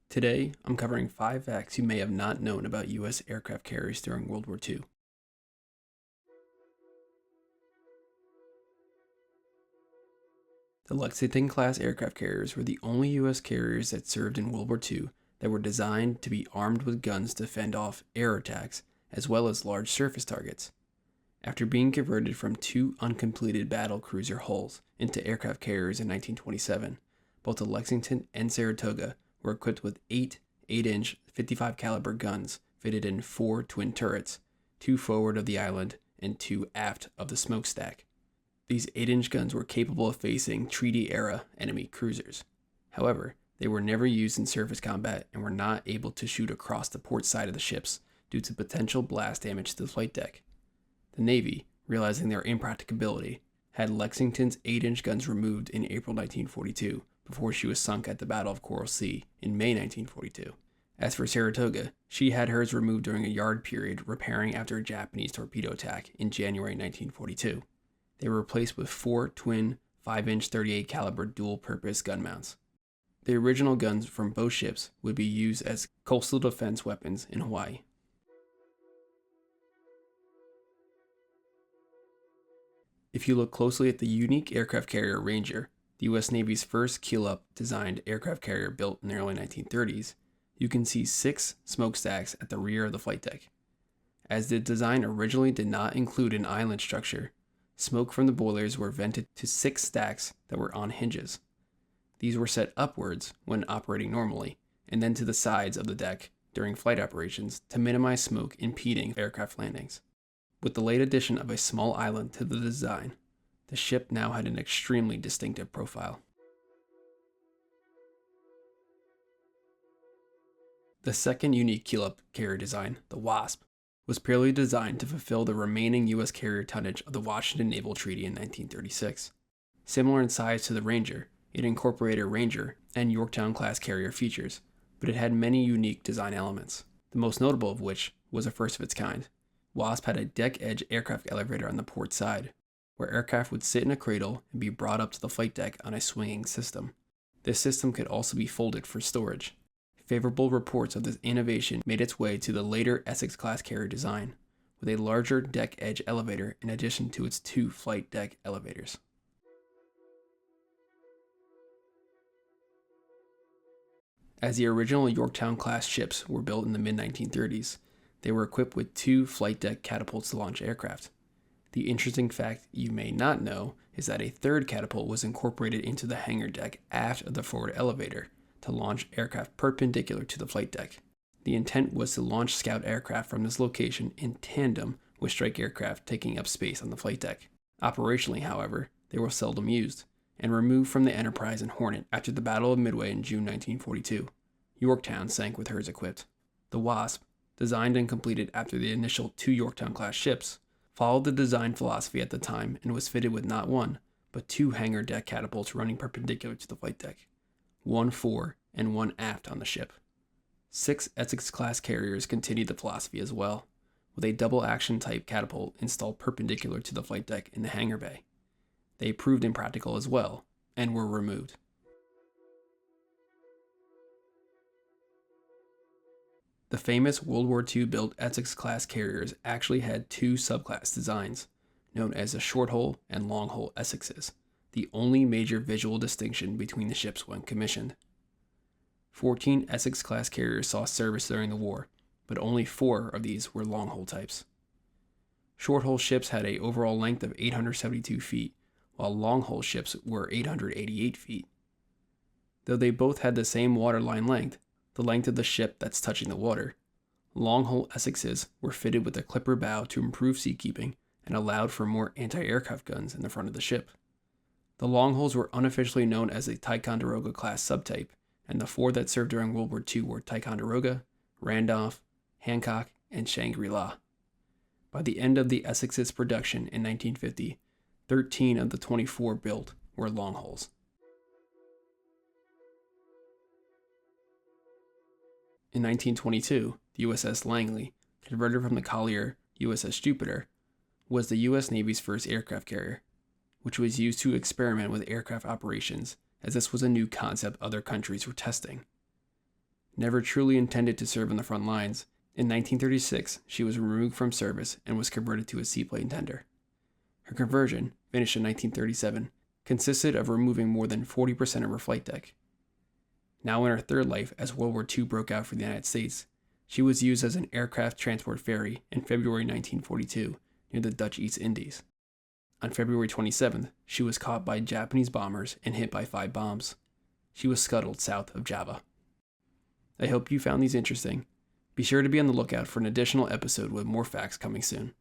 Today, I'm covering 5 facts you may have not known about U.S. aircraft carriers during World War II. The Lexington-class aircraft carriers were the only U.S. carriers that served in World War II that were designed to be armed with guns to fend off air attacks, as well as large surface targets. After being converted from 2 uncompleted battle cruiser hulls into aircraft carriers in 1927, both the Lexington and Saratoga were equipped with 8 8-inch 55 caliber guns fitted in 4 twin turrets, 2 forward of the island and 2 aft of the smokestack. These 8-inch guns were capable of facing treaty-era enemy cruisers. However, they were never used in surface combat and were not able to shoot across the port side of the ships due to potential blast damage to the flight deck. The Navy, realizing their impracticability, had Lexington's 8-inch guns removed in April 1942 before she was sunk at the Battle of Coral Sea in May 1942. As for Saratoga, she had hers removed during a yard period repairing after a Japanese torpedo attack in January 1942. They were replaced with 4 twin 5-inch 38 caliber dual-purpose gun mounts. The original guns from both ships would be used as coastal defense weapons in Hawaii. If you look closely at the unique aircraft carrier Ranger, the U.S. Navy's first keel-up designed aircraft carrier built in the early 1930s, you can see 6 smokestacks at the rear of the flight deck. As the design originally did not include an island structure, smoke from the boilers were vented to 6 stacks that were on hinges. These were set upwards when operating normally, and then to the sides of the deck during flight operations to minimize smoke impeding aircraft landings. With the late addition of a small island to the design, the ship now had an extremely distinctive profile. The second unique keel-up carrier design, the Wasp, was purely designed to fulfill the remaining U.S. carrier tonnage of the Washington Naval Treaty in 1936. Similar in size to the Ranger, it incorporated Ranger and Yorktown-class carrier features, but it had many unique design elements, the most notable of which was a first of its kind. Wasp had a deck-edge aircraft elevator on the port side, where aircraft would sit in a cradle and be brought up to the flight deck on a swinging system. This system could also be folded for storage. Favorable reports of this innovation made its way to the later Essex-class carrier design, with a larger deck-edge elevator in addition to its 2 flight deck elevators. As the original Yorktown-class ships were built in the mid-1930s, they were equipped with 2 flight deck catapults to launch aircraft. The interesting fact you may not know is that a 3rd catapult was incorporated into the hangar deck aft of the forward elevator to launch aircraft perpendicular to the flight deck. The intent was to launch scout aircraft from this location in tandem with strike aircraft taking up space on the flight deck. Operationally, however, they were seldom used, and removed from the Enterprise and Hornet after the Battle of Midway in June 1942. Yorktown sank with hers equipped. The Wasp, designed and completed after the initial 2 Yorktown-class ships, followed the design philosophy at the time and was fitted with not 1, but 2 hangar deck catapults running perpendicular to the flight deck, 1 fore and 1 aft on the ship. 6 Essex-class carriers continued the philosophy as well, with a double-action type catapult installed perpendicular to the flight deck in the hangar bay. They proved impractical as well, and were removed. The famous World War II built Essex-class carriers actually had 2 subclass designs, known as the short-hull and long-hull Essexes, the only major visual distinction between the ships when commissioned. 14 Essex-class carriers saw service during the war, but only 4 of these were long-hull types. Short-hull ships had an overall length of 872 feet, while long-hull ships were 888 feet. Though they both had the same waterline length, the length of the ship that's touching the water, long-hull Essexes were fitted with a clipper bow to improve seakeeping and allowed for more anti-aircraft guns in the front of the ship. The long-hulls were unofficially known as a Ticonderoga-class subtype, and the 4 that served during World War II were Ticonderoga, Randolph, Hancock, and Shangri-La. By the end of the Essex's production in 1950, 13 of the 24 built were long-hulls. In 1922, the USS Langley, converted from the collier USS Jupiter, was the U.S. Navy's first aircraft carrier, which was used to experiment with aircraft operations, as this was a new concept other countries were testing. Never truly intended to serve on the front lines, in 1936 she was removed from service and was converted to a seaplane tender. Her conversion, finished in 1937, consisted of removing more than 40% of her flight deck. Now in her third life as World War II broke out for the United States, she was used as an aircraft transport ferry in February 1942 near the Dutch East Indies. On February 27th, she was caught by Japanese bombers and hit by 5 bombs. She was scuttled south of Java. I hope you found these interesting. Be sure to be on the lookout for an additional episode with more facts coming soon.